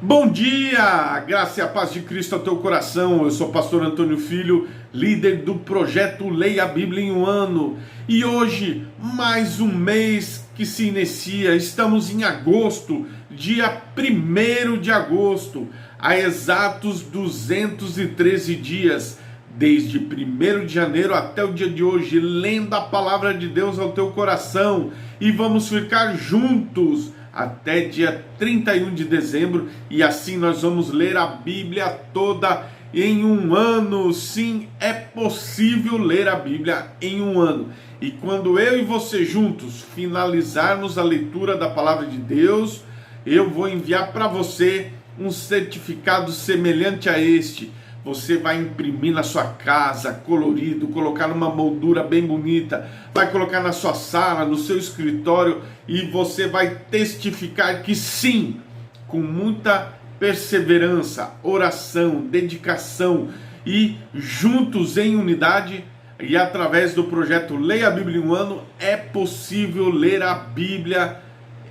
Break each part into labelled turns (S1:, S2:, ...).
S1: Bom dia, graça e a paz de Cristo ao teu coração. Eu sou o pastor Antônio Filho, líder do projeto Leia a Bíblia em um Ano. E hoje, mais um mês que se inicia. Estamos em agosto, dia 1º de agosto, há exatos 213 dias, desde 1º de janeiro até o dia de hoje, lendo a palavra de Deus ao teu coração. E vamos ficar juntos até dia 31 de dezembro, e assim nós vamos ler a Bíblia toda em um ano. Sim, é possível ler a Bíblia em um ano. E quando eu e você juntos finalizarmos a leitura da palavra de Deus, eu vou enviar para você um certificado semelhante a este. Você vai imprimir na sua casa, colorido, colocar numa moldura bem bonita, vai colocar na sua sala, no seu escritório, e você vai testificar que sim, com muita perseverança, oração, dedicação e juntos em unidade e através do projeto Leia a Bíblia em um Ano, é possível ler a Bíblia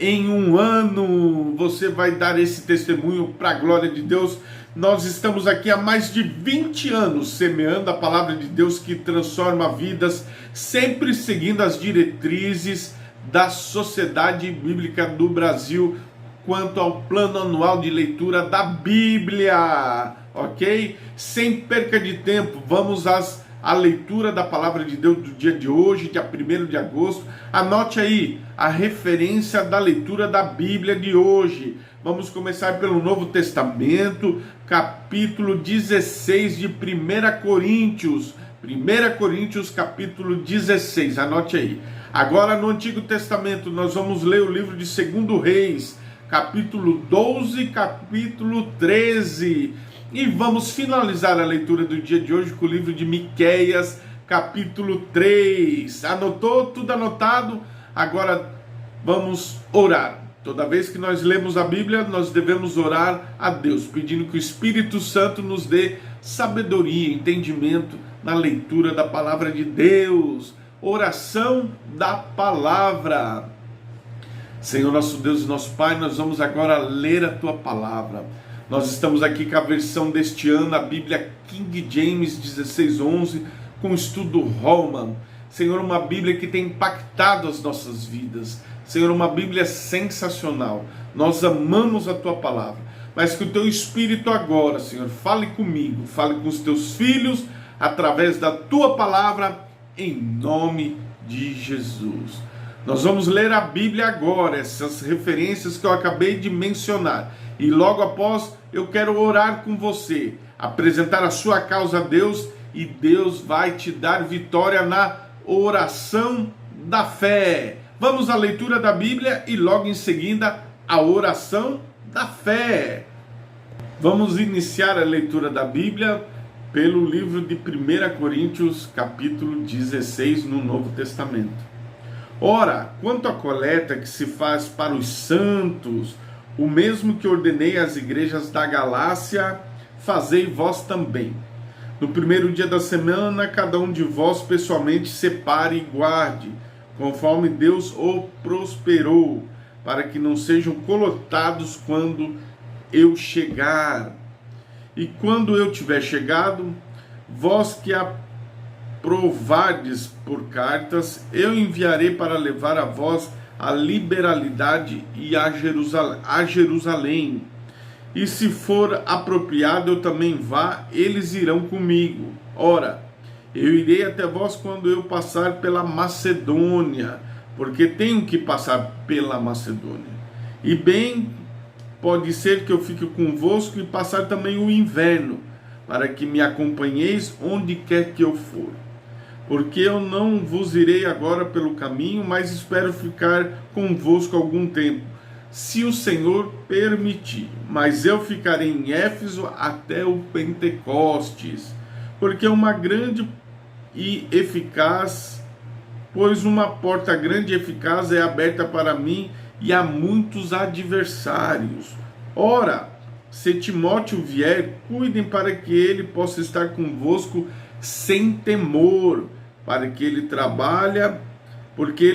S1: em um ano. Você vai dar esse testemunho para a glória de Deus. Nós estamos aqui há mais de 20 anos semeando a palavra de Deus que transforma vidas, sempre seguindo as diretrizes da Sociedade Bíblica do Brasil quanto ao plano anual de leitura da Bíblia, ok? Sem perca de tempo, vamos à leitura da palavra de Deus do dia de hoje, dia 1º de agosto. Anote aí a referência da leitura da Bíblia de hoje. Vamos começar pelo Novo Testamento, capítulo 16 de 1 Coríntios. 1 Coríntios, capítulo 16, anote aí. Agora, no Antigo Testamento, nós vamos ler o livro de 2 Reis, capítulo 12, capítulo 13. E vamos finalizar a leitura do dia de hoje com o livro de Miqueias, capítulo 3. Anotou? Tudo anotado? Agora vamos orar. Toda vez que nós lemos a Bíblia, nós devemos orar a Deus, pedindo que o Espírito Santo nos dê sabedoria, entendimento na leitura da palavra de Deus. Oração da palavra. Senhor nosso Deus e nosso Pai, nós vamos agora ler a Tua palavra. Nós estamos aqui com a versão deste ano, a Bíblia King James 16:11, com o estudo Holman. Senhor, uma Bíblia que tem impactado as nossas vidas. Senhor, uma Bíblia sensacional. Nós amamos a Tua palavra, mas que o Teu Espírito agora, Senhor, fale comigo, fale com os Teus filhos, através da Tua palavra, em nome de Jesus. Nós vamos ler a Bíblia agora, essas referências que eu acabei de mencionar. E logo após, eu quero orar com você, apresentar a sua causa a Deus, e Deus vai te dar vitória na oração da fé. Vamos à leitura da Bíblia e logo em seguida a oração da fé. Vamos iniciar a leitura da Bíblia pelo livro de 1 Coríntios, capítulo 16, no Novo Testamento. Ora, quanto à coleta que se faz para os santos, o mesmo que ordenei às igrejas da Galácia, fazei vós também. No primeiro dia da semana, cada um de vós pessoalmente separe e guarde, conforme Deus o prosperou, para que não sejam colotados quando eu chegar. E quando eu tiver chegado, vós que aprovardes por cartas, eu enviarei para levar a vós a liberalidade e a Jerusalém. E se for apropriado eu também vá, eles irão comigo. Ora, eu irei até vós quando eu passar pela Macedônia, porque tenho que passar pela Macedônia. E bem, pode ser que eu fique convosco e passar também o inverno, para que me acompanheis onde quer que eu for. Porque eu não vos irei agora pelo caminho, mas espero ficar convosco algum tempo, se o Senhor permitir. Mas eu ficarei em Éfeso até o Pentecostes, porque uma grande e eficaz, pois uma porta grande e eficaz é aberta para mim, e há muitos adversários. Ora, se Timóteo vier, cuidem para que ele possa estar convosco sem temor, porque ele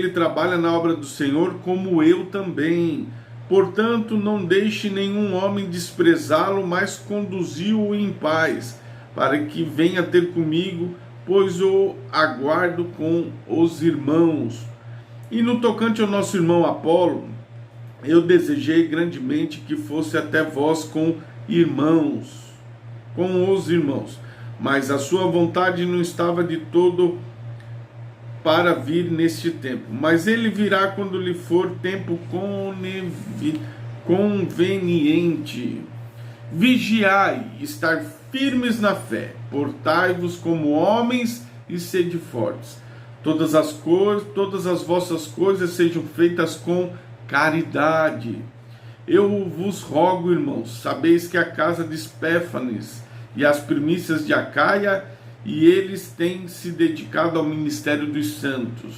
S1: trabalha na obra do Senhor, como eu também. Portanto, não deixe nenhum homem desprezá-lo, mas conduzi-o em paz, para que venha ter comigo, pois o aguardo com os irmãos. E no tocante ao nosso irmão Apolo, eu desejei grandemente que fosse até vós com os irmãos, mas a sua vontade não estava de todo para vir neste tempo, mas ele virá quando lhe for tempo conveniente. Vigiai, estar firmes na fé, portai-vos como homens e sede fortes. Todas as vossas coisas sejam feitas com caridade. Eu vos rogo, irmãos, sabeis que a casa de Estéfanes e as primícias de Acaia, e eles têm se dedicado ao ministério dos santos,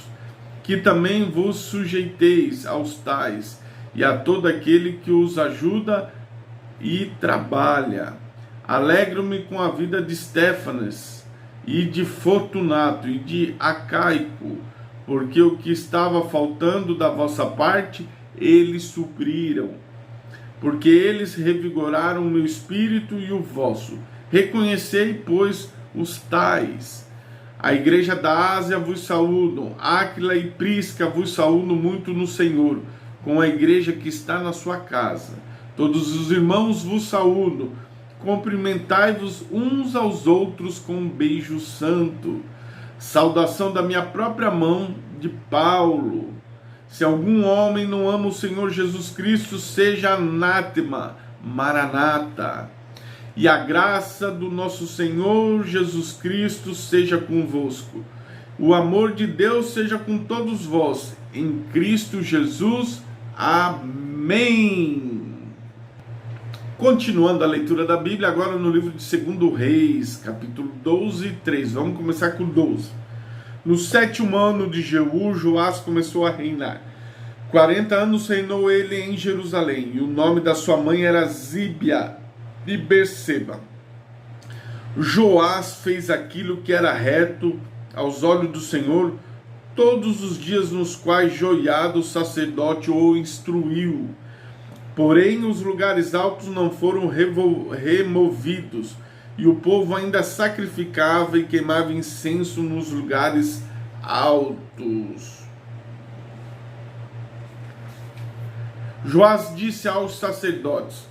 S1: que também vos sujeiteis aos tais, e a todo aquele que os ajuda e trabalha. Alegro-me com a vida de Estéfanes, e de Fortunato, e de Acaico, porque o que estava faltando da vossa parte, eles supriram. Porque eles revigoraram o meu espírito e o vosso. Reconhecei, pois, os tais. A igreja da Ásia vos saúdam, Áquila e Prisca vos saúdam muito no Senhor, com a igreja que está na sua casa. Todos os irmãos vos saúdam, cumprimentai-vos uns aos outros com um beijo santo. Saudação da minha própria mão, de Paulo. Se algum homem não ama o Senhor Jesus Cristo, seja anátema, Maranata. E a graça do nosso Senhor Jesus Cristo seja convosco. O amor de Deus seja com todos vós, em Cristo Jesus. Amém. Continuando a leitura da Bíblia, agora no livro de 2 Reis, capítulo 12, 3. Vamos começar com 12. No 7º ano de Jeú, Joás começou a reinar. 40 anos reinou ele em Jerusalém, e o nome da sua mãe era Zíbia de Berseba. Joás fez aquilo que era reto aos olhos do Senhor todos os dias nos quais Joiada, o sacerdote, o instruiu. Porém, os lugares altos não foram removidos, e o povo ainda sacrificava e queimava incenso nos lugares altos. Joás disse aos sacerdotes: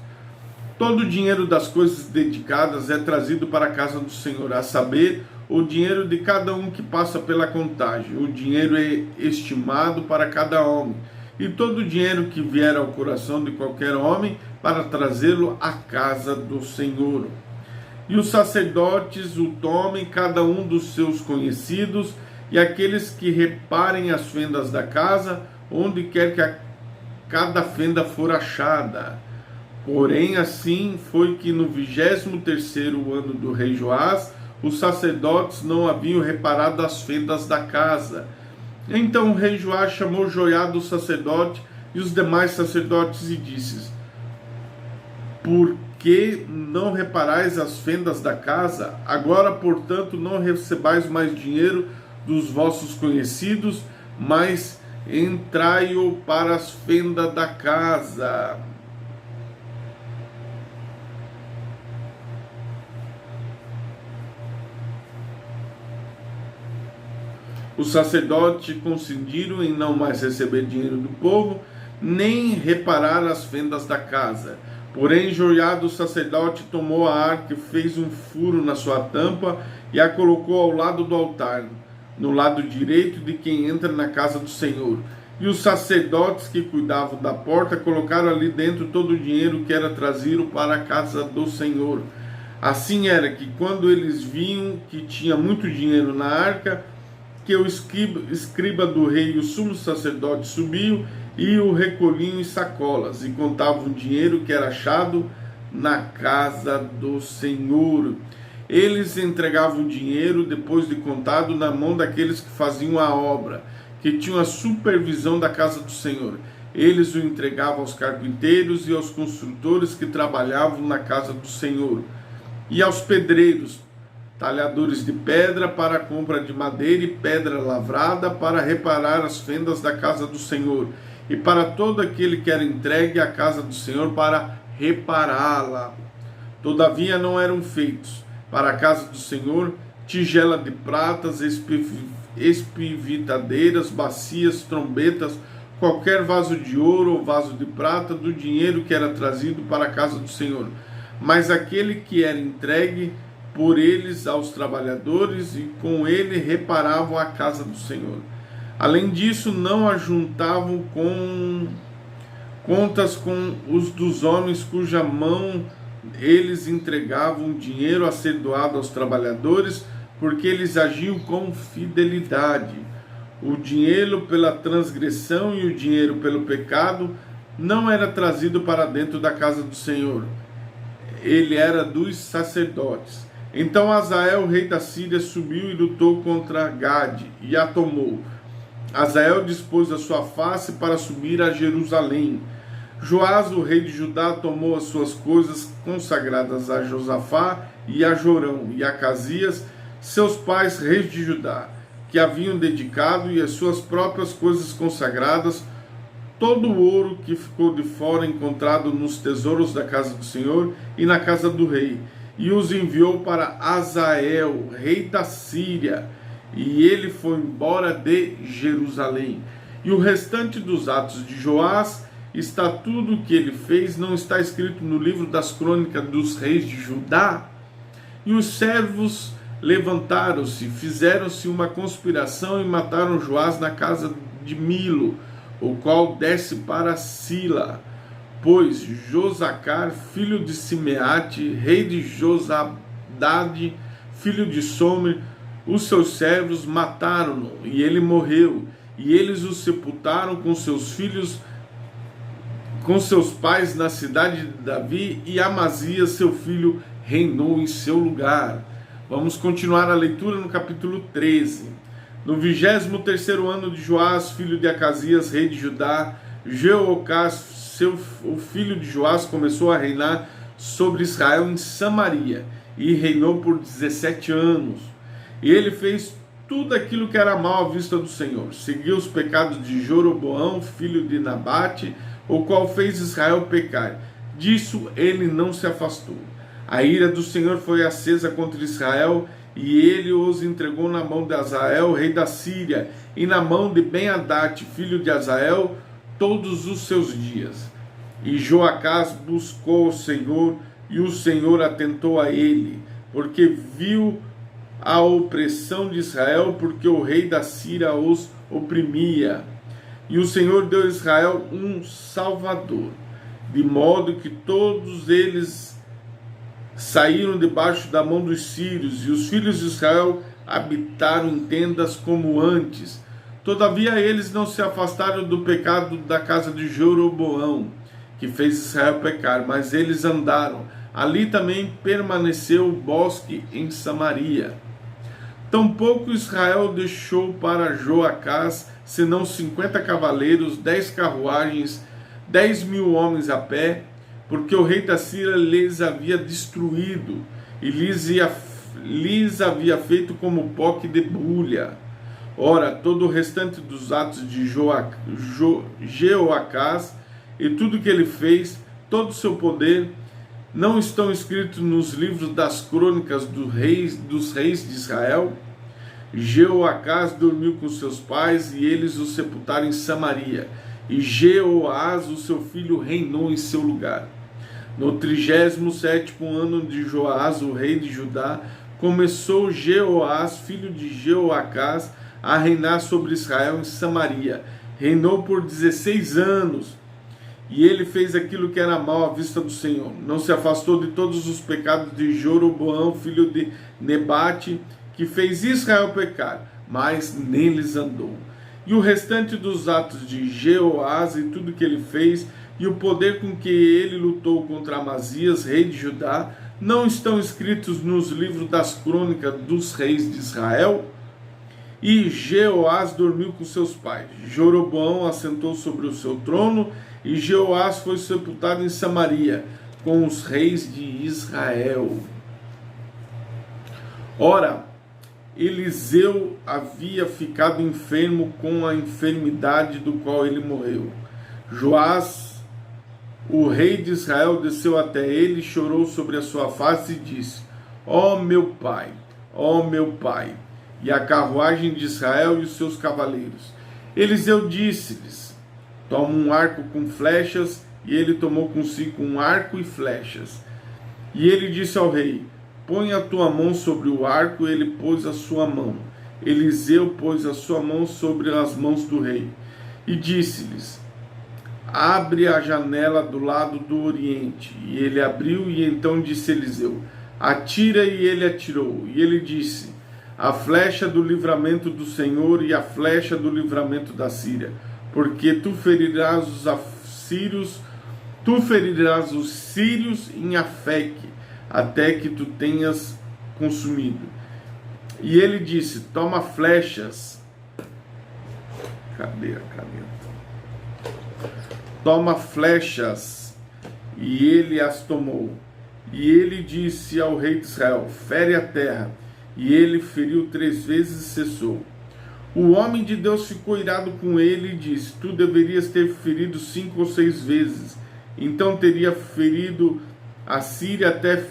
S1: todo o dinheiro das coisas dedicadas é trazido para a casa do Senhor, a saber, o dinheiro de cada um que passa pela contagem. O dinheiro é estimado para cada homem, e todo o dinheiro que vier ao coração de qualquer homem, para trazê-lo à casa do Senhor. E os sacerdotes o tomem, cada um dos seus conhecidos, e aqueles que reparem as fendas da casa, onde quer que cada fenda for achada. Porém, assim foi que no 23º ano do rei Joás, os sacerdotes não haviam reparado as fendas da casa. Então o rei Joás chamou Joiada, o sacerdote, e os demais sacerdotes, e disse: por que não reparais as fendas da casa? Agora, portanto, não recebais mais dinheiro dos vossos conhecidos, mas entrai-o para as fendas da casa. Os sacerdotes consentiram em não mais receber dinheiro do povo, nem reparar as fendas da casa. Porém, Joiada, o sacerdote, tomou a arca e fez um furo na sua tampa e a colocou ao lado do altar, no lado direito de quem entra na casa do Senhor. E os sacerdotes que cuidavam da porta colocaram ali dentro todo o dinheiro que era trazido para a casa do Senhor. Assim era que, quando eles viam que tinha muito dinheiro na arca, que o escriba do rei e o sumo sacerdote subiam e o recolhiam em sacolas, e contavam o dinheiro que era achado na casa do Senhor. Eles entregavam o dinheiro, depois de contado, na mão daqueles que faziam a obra, que tinham a supervisão da casa do Senhor. Eles o entregavam aos carpinteiros e aos construtores que trabalhavam na casa do Senhor, e aos pedreiros, talhadores de pedra para a compra de madeira e pedra lavrada para reparar as fendas da casa do Senhor. e para todo aquele que era entregue à casa do Senhor para repará-la. Todavia não eram feitos para a casa do Senhor tigela de pratas, espivitadeiras, bacias, trombetas, qualquer vaso de ouro ou vaso de prata do dinheiro que era trazido para a casa do Senhor, mas aquele que era entregue por eles aos trabalhadores, e com ele reparavam a casa do Senhor. Além disso, não ajuntavam contas com os dos homens cuja mão eles entregavam dinheiro a ser doado aos trabalhadores, porque eles agiam com fidelidade. O dinheiro pela transgressão e o dinheiro pelo pecado não era trazido para dentro da casa do Senhor. Ele era dos sacerdotes. Então Hazael, rei da Síria, subiu e lutou contra Gade e a tomou. Hazael dispôs a sua face para subir a Jerusalém. Joás, o rei de Judá, tomou as suas coisas consagradas a Josafá e a Jorão e a Acasias, seus pais, reis de Judá, que haviam dedicado, e as suas próprias coisas consagradas, todo o ouro que ficou de fora encontrado nos tesouros da casa do Senhor e na casa do rei, e os enviou para Hazael, rei da Síria, e ele foi embora de Jerusalém. E o restante dos atos de Joás, está tudo o que ele fez, não está escrito no livro das crônicas dos reis de Judá? E os servos levantaram-se, fizeram-se uma conspiração e mataram Joás na casa de Milo, o qual desce para Sila, pois Josacar, filho de Simeate, rei de Josabade, filho de Somer, os seus servos mataram-no, e ele morreu, e eles o sepultaram com seus filhos, com seus pais na cidade de Davi, e Amazias, seu filho, reinou em seu lugar. Vamos continuar a leitura no capítulo 13. No 23º ano de Joás, filho de Acasias, rei de Judá, Jeoacás, o filho de Joás, começou a reinar sobre Israel em Samaria, e reinou por 17 anos. E ele fez tudo aquilo que era mal à vista do Senhor. Seguiu os pecados de Jeroboão, filho de Nabate, o qual fez Israel pecar. Disso ele não se afastou. A ira do Senhor foi acesa contra Israel, e ele os entregou na mão de Hazael, rei da Síria, e na mão de Ben-Hadad, filho de Hazael, todos os seus dias. E Joacás buscou o Senhor, e o Senhor atentou a ele, porque viu a opressão de Israel, porque o rei da Síria os oprimia. E o Senhor deu a Israel um salvador, de modo que todos eles saíram debaixo da mão dos sírios, e os filhos de Israel habitaram em tendas como antes. Todavia eles não se afastaram do pecado da casa de Jeroboão, que fez Israel pecar, mas eles andaram. Ali também permaneceu o bosque em Samaria. Tampouco Israel deixou para Joacás, senão 50 cavaleiros, 10 carruagens, 10.000 homens a pé, porque o rei da Síria lhes havia destruído, e lhes havia feito como pó que debulha. Ora, todo o restante dos atos de Jeoacás, e tudo que ele fez, todo o seu poder, não estão escritos nos livros das crônicas dos reis de Israel? Jeoacás dormiu com seus pais, e eles o sepultaram em Samaria, e Jeoás, o seu filho, reinou em seu lugar. No 37º ano de Joás, o rei de Judá, começou Jeoás, filho de Jeoacás, a reinar sobre Israel em Samaria. Reinou por 16 anos, e ele fez aquilo que era mal à vista do Senhor. Não se afastou de todos os pecados de Jeroboão, filho de Nebate, que fez Israel pecar, mas neles andou. E o restante dos atos de Jeoás e tudo que ele fez, e o poder com que ele lutou contra Amazias, rei de Judá, não estão escritos nos livros das crônicas dos reis de Israel? E Jeoás dormiu com seus pais. Jeroboão assentou sobre o seu trono, e Jeoás foi sepultado em Samaria, com os reis de Israel. Ora, Eliseu havia ficado enfermo com a enfermidade do qual ele morreu. Joás, o rei de Israel, desceu até ele, chorou sobre a sua face e disse: ó meu pai, e a carruagem de Israel e os seus cavaleiros. Eliseu disse-lhes: toma um arco com flechas. E ele tomou consigo um arco e flechas. E ele disse ao rei: põe a tua mão sobre o arco. E ele pôs a sua mão. Eliseu pôs a sua mão sobre as mãos do rei. E disse-lhes: abre a janela do lado do oriente. E ele abriu, e então disse Eliseu: atira. E ele atirou. E ele disse: a flecha do livramento do Senhor e a flecha do livramento da Síria, porque tu ferirás os sírios em Afeque, até que tu tenhas consumido. E ele disse: toma flechas. Cadê a caneta? Toma flechas. E ele as tomou. E ele disse ao rei de Israel: fere a terra. E ele feriu 3 vezes e cessou. O homem de Deus ficou irado com ele e disse: tu deverias ter ferido 5 ou 6 vezes. Então teria ferido a Síria até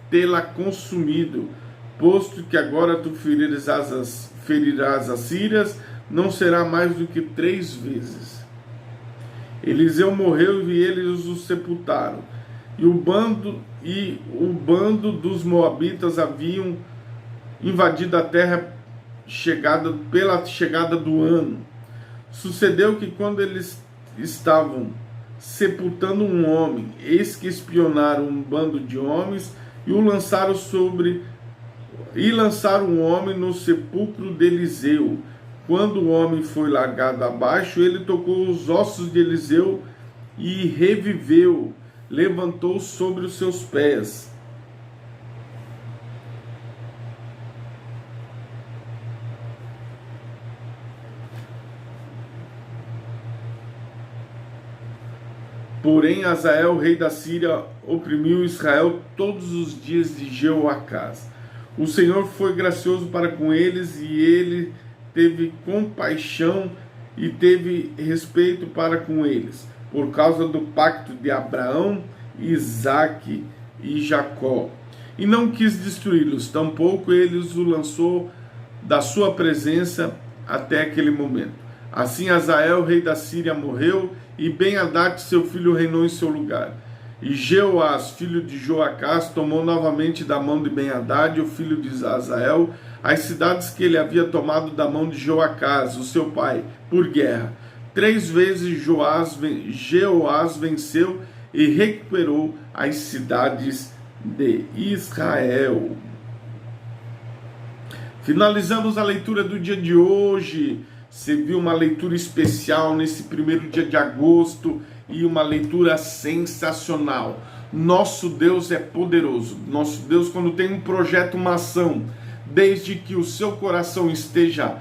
S1: tê-la consumido. Posto que agora tu ferirás as Sírias, não será mais do que 3 vezes. Eliseu morreu e eles o sepultaram. E o bando dos moabitas haviam invadido a terra pela chegada do ano. Sucedeu que quando eles estavam sepultando um homem, eis que espionaram um bando de homens e lançaram um homem no sepulcro de Eliseu. Quando o homem foi largado abaixo, ele tocou os ossos de Eliseu e reviveu, levantou sobre os seus pés. Porém, Azael, rei da Síria, oprimiu Israel todos os dias de Jeoacás. O Senhor foi gracioso para com eles, e ele teve compaixão e teve respeito para com eles, por causa do pacto de Abraão, Isaque e Jacó. E não quis destruí-los, tampouco ele os lançou da sua presença até aquele momento. Assim Azael, rei da Síria, morreu, e Ben-Hadad, seu filho, reinou em seu lugar. E Jeoás, filho de Joacás, tomou novamente da mão de Ben-Hadad, o filho de Azael, as cidades que ele havia tomado da mão de Joacás, o seu pai, por guerra. 3 vezes Jeoás venceu e recuperou as cidades de Israel. Finalizamos a leitura do dia de hoje. Você viu uma leitura especial nesse primeiro dia de agosto e uma leitura sensacional. Nosso Deus é poderoso. Nosso Deus, quando tem um projeto, uma ação, desde que o seu coração esteja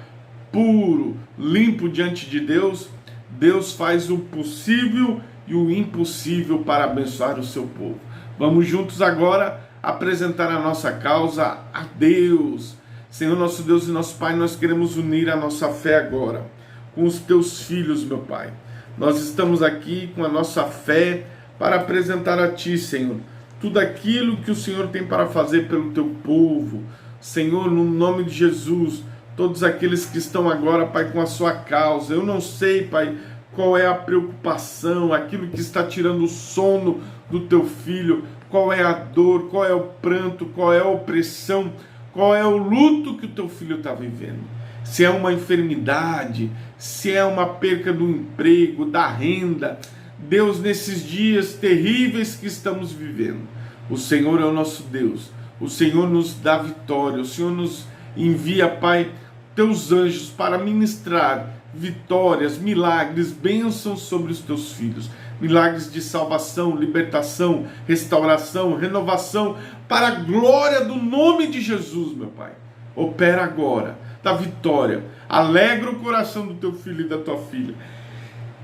S1: puro, limpo diante de Deus, Deus faz o possível e o impossível para abençoar o seu povo. Vamos juntos agora apresentar a nossa causa a Deus. Senhor, nosso Deus e nosso Pai, nós queremos unir a nossa fé agora com os teus filhos, meu Pai. Nós estamos aqui com a nossa fé para apresentar a Ti, Senhor, tudo aquilo que o Senhor tem para fazer pelo teu povo. Senhor, no nome de Jesus, todos aqueles que estão agora, Pai, com a sua causa. Eu não sei, Pai, qual é a preocupação, aquilo que está tirando o sono do teu filho, qual é a dor, qual é o pranto, qual é a opressão, qual é o luto que o teu filho está vivendo. Se é uma enfermidade, se é uma perca do emprego, da renda. Deus, nesses dias terríveis que estamos vivendo, o Senhor é o nosso Deus. O Senhor nos dá vitória. O Senhor nos envia, Pai, teus anjos para ministrar vitórias, milagres, bênçãos sobre os teus filhos. Milagres de salvação, libertação, restauração, renovação, para a glória do nome de Jesus, meu Pai. Opera agora, dá vitória, alegra o coração do teu filho e da tua filha,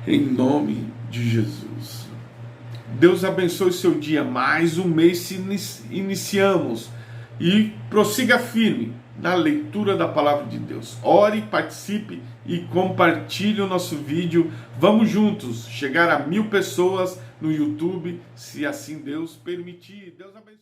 S1: em nome de Jesus. Deus abençoe seu dia. Mais um mês iniciamos. e prossiga firme na leitura da palavra de Deus. Ore, participe e compartilhe o nosso vídeo. Vamos juntos chegar a 1000 pessoas no YouTube, se assim Deus permitir. Deus abençoe.